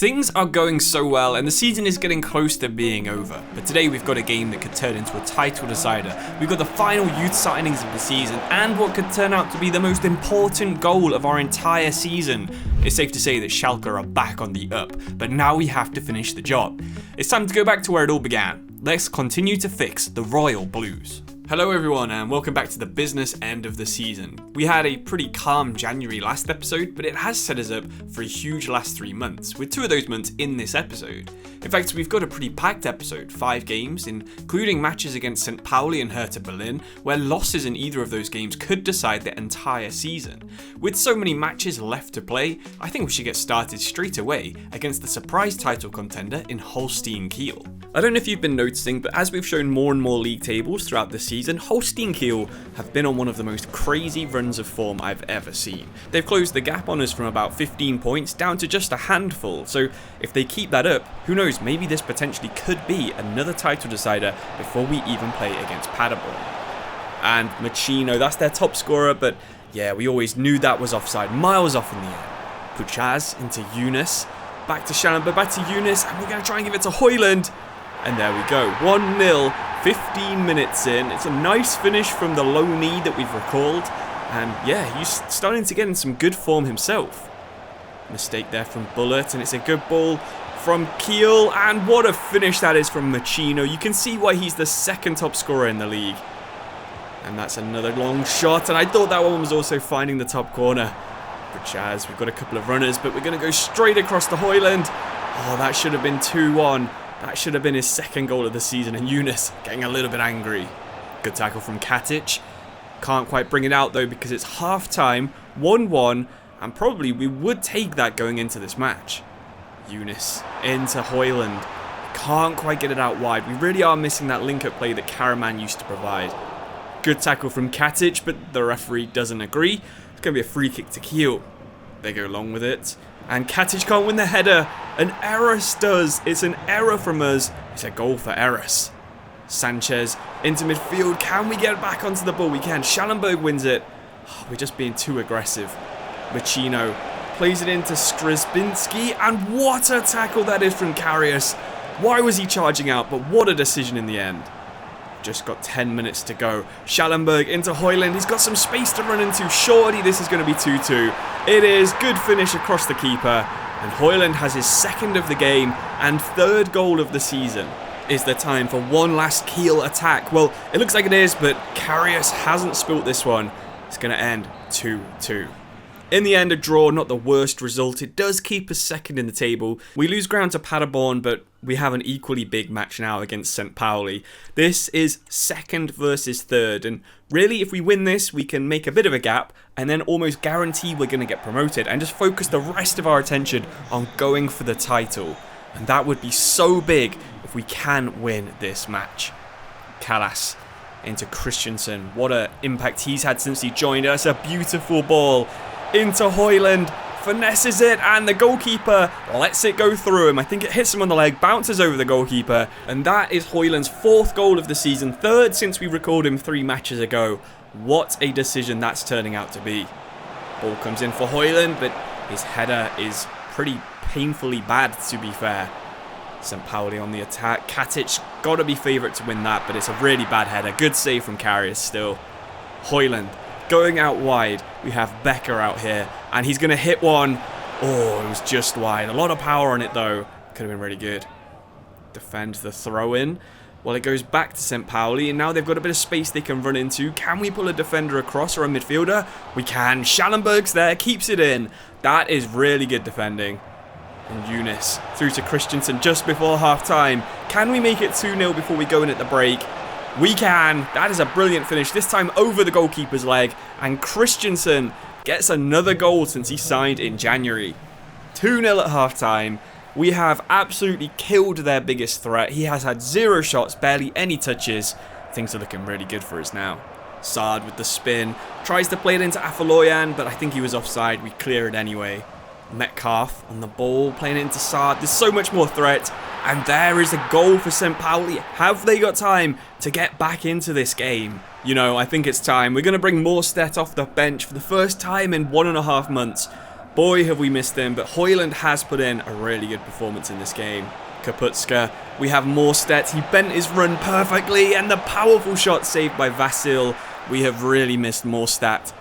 Things are going so well and the season is getting close to being over, but today we've got a game that could turn into a title decider. We've got the final youth signings of the season and what could turn out to be the most important goal of our entire season. It's safe to say that Schalke are back on the up, but now we have to finish the job. It's time to go back to where it all began. Let's continue to fix the Royal Blues. Hello everyone and welcome back to the business end of the season. We had a pretty calm January last episode, but it has set us up for a huge last 3 months, with 2 of those months in this episode. In fact, we've got a pretty packed episode, 5 games, including matches against St Pauli and Hertha Berlin, where losses in either of those games could decide the entire season. With so many matches left to play, I think we should get started straight away against the surprise title contender in Holstein Kiel. I don't know if you've been noticing, but as we've shown more and more league tables throughout the season, Holstein Kiel have been on one of the most crazy runs of form I've ever seen. They've closed the gap on us from about 15 points down to just a handful, so if they keep that up, who knows, maybe this potentially could be another title decider before we even play against Paderborn. And Machino, that's their top scorer, but yeah, we always knew that was offside, miles off in the air. Puchaz into Yunus, back to Schalke, back to Yunus, and we're going to try and give it to Højlund. And there we go, 1-0, 15 minutes in. It's a nice finish from the low knee that we've recalled. And yeah, he's starting to get in some good form himself. Mistake there from Bullet, and it's a good ball from Kiel. And what a finish that is from Machino. You can see why he's the second top scorer in the league. And that's another long shot, and I thought that one was also finding the top corner. But Chaz, we've got a couple of runners, but we're going to go straight across to Højlund. Oh, that should have been 2-1. That should have been his second goal of the season, and Yunus getting a little bit angry. Good tackle from Katic. Can't quite bring it out though because it's half time, 1-1, and probably we would take that going into this match. Yunus into Højlund. Can't quite get it out wide. We really are missing that link-up play that Karaman used to provide. Good tackle from Katic, but the referee doesn't agree. It's going to be a free kick to Kiel. They go along with it. And Katic can't win the header, and Eris does. It's an error from us. It's a goal for Eris. Sanchez into midfield. Can we get back onto the ball? We can. Schallenberg wins it. Oh, we're just being too aggressive. Machino plays it into Skrzybinski, and what a tackle that is from Karius. Why was he charging out? But what a decision in the end. Just got 10 minutes to go. Schallenberg into Højlund. He's got some space to run into. Surely this is going to be 2-2. It is. Good finish across the keeper. And Højlund has his second of the game and third goal of the season. Is there time for one last Kiel attack? Well, it looks like it is, but Karius hasn't spilt this one. It's going to end 2-2. In the end, a draw, not the worst result. It does keep us second in the table. We lose ground to Paderborn, but we have an equally big match now against St Pauli. This is second versus third, and really if we win this, we can make a bit of a gap and then almost guarantee we're going to get promoted and just focus the rest of our attention on going for the title. And that would be so big if we can win this match. Kalas into Christensen. What an impact he's had since he joined us. A beautiful ball into Højlund, finesses it, and the goalkeeper lets it go through him. I think it hits him on the leg, bounces over the goalkeeper, and that is Højlund's 4th goal of the season, 3rd since we recalled him 3 matches ago. What a decision that's turning out to be. Ball comes in for Højlund, but his header is pretty painfully bad, to be fair. St Pauli on the attack. Katic got to be favourite to win that, but it's a really bad header. Good save from Karius still. Højlund going out wide. We have Becker out here, and he's going to hit one. Oh, it was just wide. A lot of power on it, though. Could have been really good. Defend the throw-in. Well, it goes back to St Pauli, and now they've got a bit of space they can run into. Can we pull a defender across or a midfielder? We can. Schallenberg's there, keeps it in. That is really good defending. And Yunus through to Christensen just before half-time. Can we make it 2-0 before we go in at the break? We can. That is a brilliant finish, this time over the goalkeeper's leg. And Christensen gets another goal since he signed in January. 2-0 at half-time. We have absolutely killed their biggest threat. He has had 0 shots, barely any touches. Things are looking really good for us now. Saad with the spin. Tries to play it into Afolayan, but I think he was offside. We clear it anyway. Metcalf on the ball, playing it into Saad. There's so much more threat. And there is a goal for St Pauli. Have they got time to get back into this game? You know, I think it's time. We're going to bring Morstedt off the bench for the first time in 1.5 months. Boy, have we missed him, but Højlund has put in a really good performance in this game. Kaputska, we have Morstedt, he bent his run perfectly, and the powerful shot saved by Vasil. We have really missed Morstedt.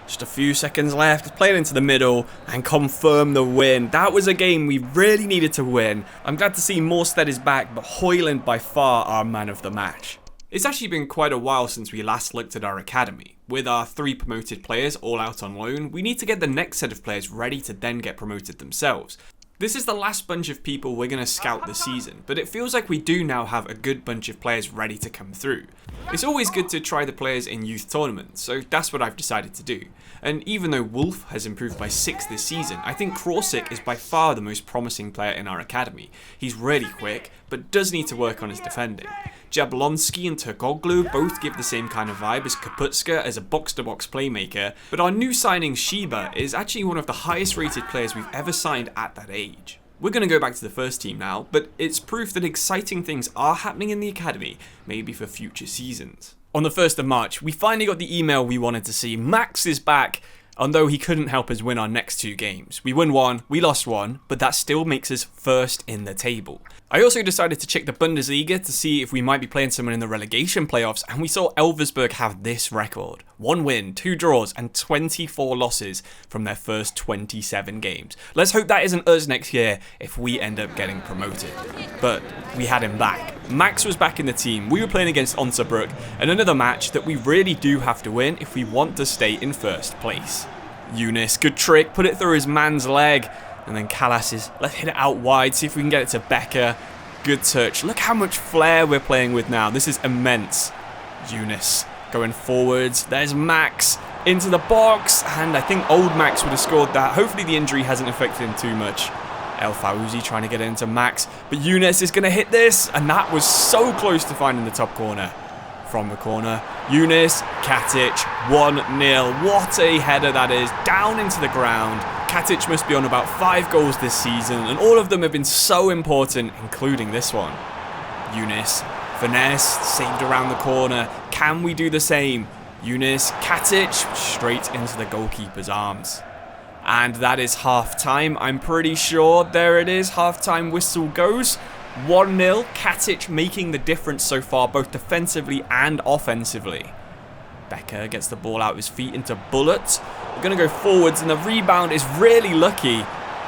Just a few seconds left, play it into the middle and confirm the win. That was a game we really needed to win. I'm glad to see Morstedt is back, but Højlund by far our man of the match. It's actually been quite a while since we last looked at our academy. With our 3 promoted players all out on loan, we need to get the next set of players ready to then get promoted themselves. This is the last bunch of people we're going to scout this season, but it feels like we do now have a good bunch of players ready to come through. It's always good to try the players in youth tournaments, so that's what I've decided to do. And even though Wolf has improved by 6 this season, I think Kroosik is by far the most promising player in our academy. He's really quick, but does need to work on his defending. Jablonski and Turkoglu both give the same kind of vibe as Kaputska as a box-to-box playmaker, but our new signing Shiba is actually one of the highest rated players we've ever signed at that age. We're going to go back to the first team now, but it's proof that exciting things are happening in the academy, maybe for future seasons. On the 1st of March, we finally got the email we wanted to see. Max is back, although he couldn't help us win our next 2 games. We won 1, we lost 1, but that still makes us first in the table. I also decided to check the Bundesliga to see if we might be playing someone in the relegation playoffs, and we saw Elversberg have this record. 1 win, 2 draws, and 24 losses from their first 27 games. Let's hope that isn't us next year if we end up getting promoted. But we had him back. Max was back in the team, we were playing against Osnabruck, and another match that we really do have to win if we want to stay in first place. Younes, good trick, put it through his man's leg. And then Callas let's hit it out wide, see if we can get it to Becker. Good touch. Look how much flair we're playing with now. This is immense. Younes going forwards. There's Max into the box. And I think old Max would have scored that. Hopefully the injury hasn't affected him too much. El Fauzi trying to get it into Max. But Younes is going to hit this. And that was so close to finding the top corner. From the corner. Younes, Katic, 1-0. What a header that is. Down into the ground. Katic must be on about 5 goals this season, and all of them have been so important, including this one. Younes, finesse, saved around the corner. Can we do the same? Younes, Katic, straight into the goalkeeper's arms. And that is half-time, I'm pretty sure. There it is, half-time whistle goes. 1-0, Katic making the difference so far, both defensively and offensively. Becker gets the ball out of his feet into Bullet. We're going to go forwards, and the rebound is really lucky.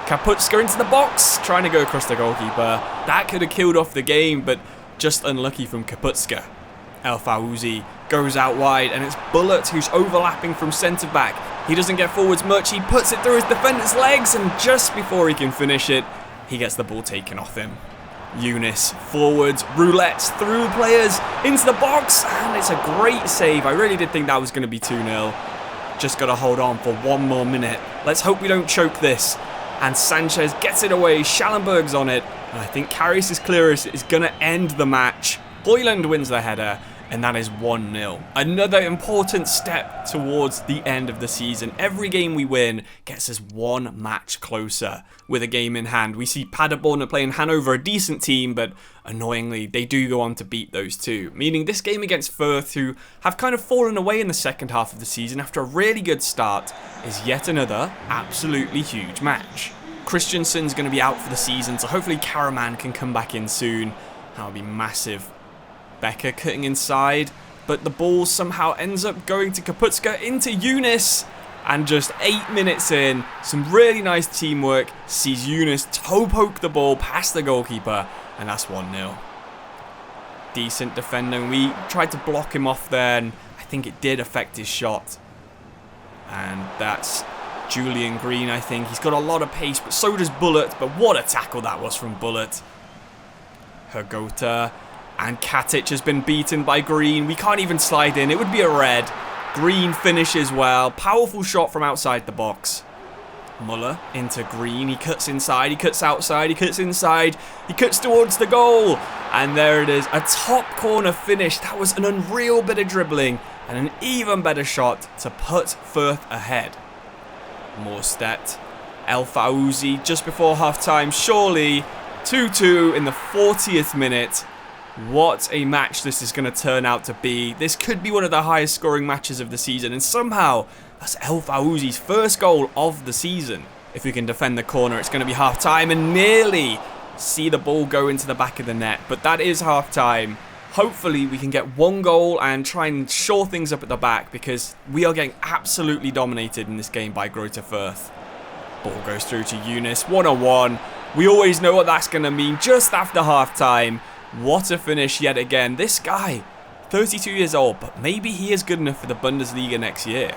Kaputska into the box, trying to go across the goalkeeper. That could have killed off the game, but just unlucky from Kaputska. El Fauzi goes out wide, and it's Bullet who's overlapping from centre-back. He doesn't get forwards much, he puts it through his defender's legs, and just before he can finish it, he gets the ball taken off him. Younes, forwards, roulettes, through players, into the box, and it's a great save. I really did think that was going to be 2-0. Just got to hold on for 1 more minute. Let's hope we don't choke this. And Sanchez gets it away, Schallenberg's on it, and I think Karius' clearance is going to end the match. Højlund wins the header, and that is 1-0. Another important step towards the end of the season. Every game we win gets us 1 match closer. With a game in hand, we see Paderborn are playing Hanover, a decent team, but annoyingly, they do go on to beat those 2. Meaning this game against Furth, who have kind of fallen away in the second half of the season after a really good start, is yet another absolutely huge match. Christensen's going to be out for the season, so hopefully Karaman can come back in soon. That would be massive. Becker cutting inside, but the ball somehow ends up going to Kaputska into Younes. And just 8 minutes in, some really nice teamwork sees Younes toe poke the ball past the goalkeeper, and that's 1-0. Decent defending. We tried to block him off there, and I think it did affect his shot. And that's Julian Green, I think. He's got a lot of pace, but so does Bullet. But what a tackle that was from Bullet. Hergota. And Katic has been beaten by Green. We can't even slide in. It would be a red. Green finishes well. Powerful shot from outside the box. Muller into Green. He cuts inside. He cuts outside. He cuts inside. He cuts towards the goal. And there it is. A top corner finish. That was an unreal bit of dribbling. And an even better shot to put Furth ahead. Morstedt. El Fauzi just before half-time. Surely 2-2 in the 40th minute. What a match this is going to turn out to be. This could be one of the highest scoring matches of the season, and somehow that's El Fauzi's first goal of the season. If we can defend the corner, it's going to be half-time, and nearly see the ball go into the back of the net. But that is half-time. Hopefully we can get one goal and try and shore things up at the back, because we are getting absolutely dominated in this game by Greuther Furth. Ball goes through to Younes, 1-on-1. We always know what that's going to mean just after half-time. What a finish yet again. This guy, 32 years old, but maybe he is good enough for the Bundesliga next year.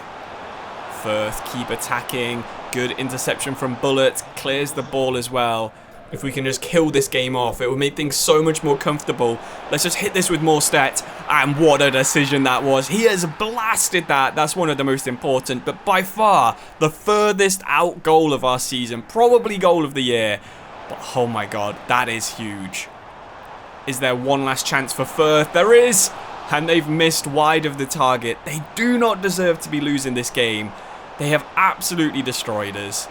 Furth keep attacking. Good interception from Bullet. Clears the ball as well. If we can just kill this game off, it will make things so much more comfortable. Let's just hit this with more stats. And what a decision that was. He has blasted that. That's one of the most important, but by far the furthest out goal of our season. Probably goal of the year. But oh my god, that is huge. Is there one last chance for Furth? There is. And they've missed wide of the target. They do not deserve to be losing this game. They have absolutely destroyed us.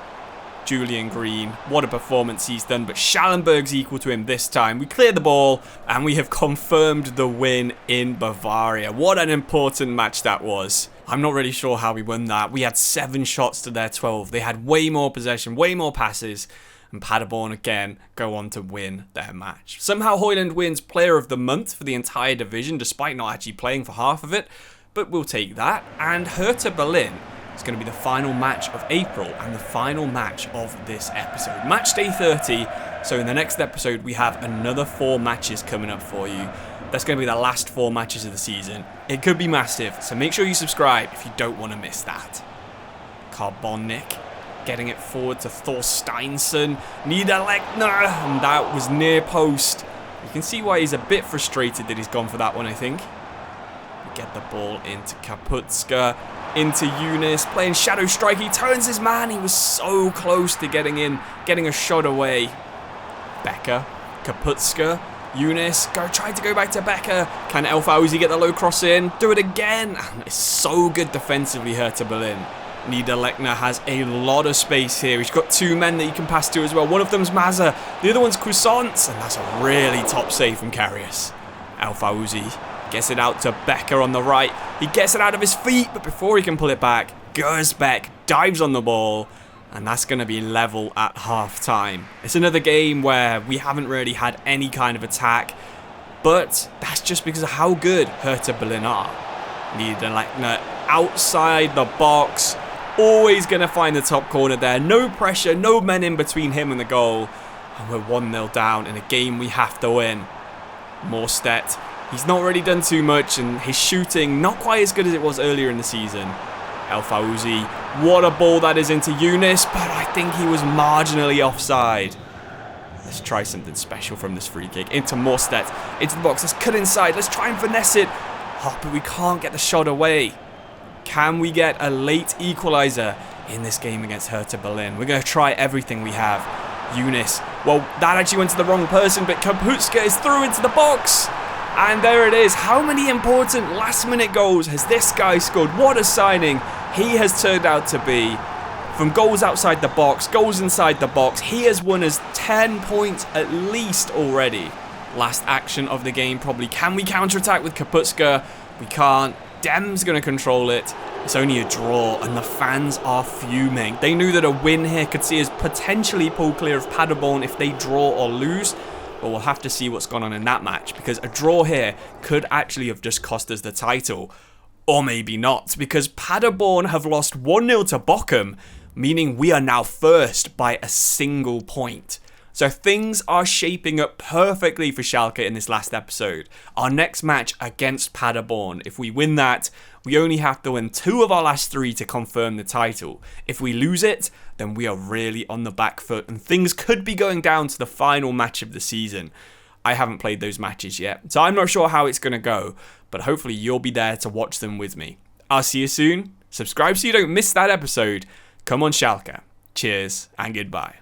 Julian Green, what a performance he's done, but Schallenberg's equal to him this time. We cleared the ball, and we have confirmed the win in Bavaria. What an important match that was. I'm not really sure how we won that. We had 7 shots to their 12. They had way more possession, way more passes, and Paderborn again go on to win their match. Somehow Højlund wins Player of the Month for the entire division, despite not actually playing for half of it, but we'll take that. And Hertha Berlin, it's going to be the final match of April and the final match of this episode. Match day 30. So in the next episode, we have another 4 matches coming up for you. That's going to be the last 4 matches of the season. It could be massive, so make sure you subscribe if you don't want to miss that. Carbonic getting it forward to Thorsteinsson. Niederlechner, and that was near post. You can see why he's a bit frustrated that he's gone for that one, I think. We get the ball into Kaputska. Into Younes, playing shadow strike. He turns his man. He was so close to getting in, getting a shot away. Becker, Kaputska, Younes, trying to go back to Becker. Can El Fauzi get the low cross in? Do it again. It's so good defensively, Hertha Berlin. Niederlechner has a lot of space here. He's got 2 men that he can pass to as well. One of them's Mazza, the other one's Croissants, and that's a really top save from Karius. El Fauzi gets it out to Becker on the right. He gets it out of his feet, but before he can pull it back, Gersbeck dives on the ball, and that's going to be level at half-time. It's another game where we haven't really had any kind of attack, but that's just because of how good Hertha Berlin are. Niederlechner outside the box, always going to find the top corner there. No pressure, no men in between him and the goal, and we're 1-0 down in a game we have to win. Morstedt, he's not really done too much, and his shooting not quite as good as it was earlier in the season. El Fauzi, what a ball that is into Younes, but I think he was marginally offside. Let's try something special from this free kick. Into Morstedt, into the box, let's cut inside, let's try and finesse it. Oh, but we can't get the shot away. Can we get a late equaliser in this game against Hertha Berlin? We're going to try everything we have. Younes, well, that actually went to the wrong person, but Kaputska is through into the box. And there it is. How many important last-minute goals has this guy scored? What a signing he has turned out to be. From goals outside the box, goals inside the box, he has won us 10 points at least already. Last action of the game probably. Can we counter-attack with Kaputska? We can't. Dem's going to control it. It's only a draw, and the fans are fuming. They knew that a win here could see us potentially pull clear of Paderborn if they draw or lose. But we'll have to see what's gone on in that match, because a draw here could actually have just cost us the title. Or maybe not, because Paderborn have lost 1-0 to Bochum, meaning we are now first by a single point. So things are shaping up perfectly for Schalke in this last episode. Our next match against Paderborn, if we win that, we only have to win 2 of our last 3 to confirm the title. If we lose it, then we are really on the back foot, and things could be going down to the final match of the season. I haven't played those matches yet, so I'm not sure how it's going to go, but hopefully you'll be there to watch them with me. I'll see you soon. Subscribe so you don't miss that episode. Come on, Schalke. Cheers and goodbye.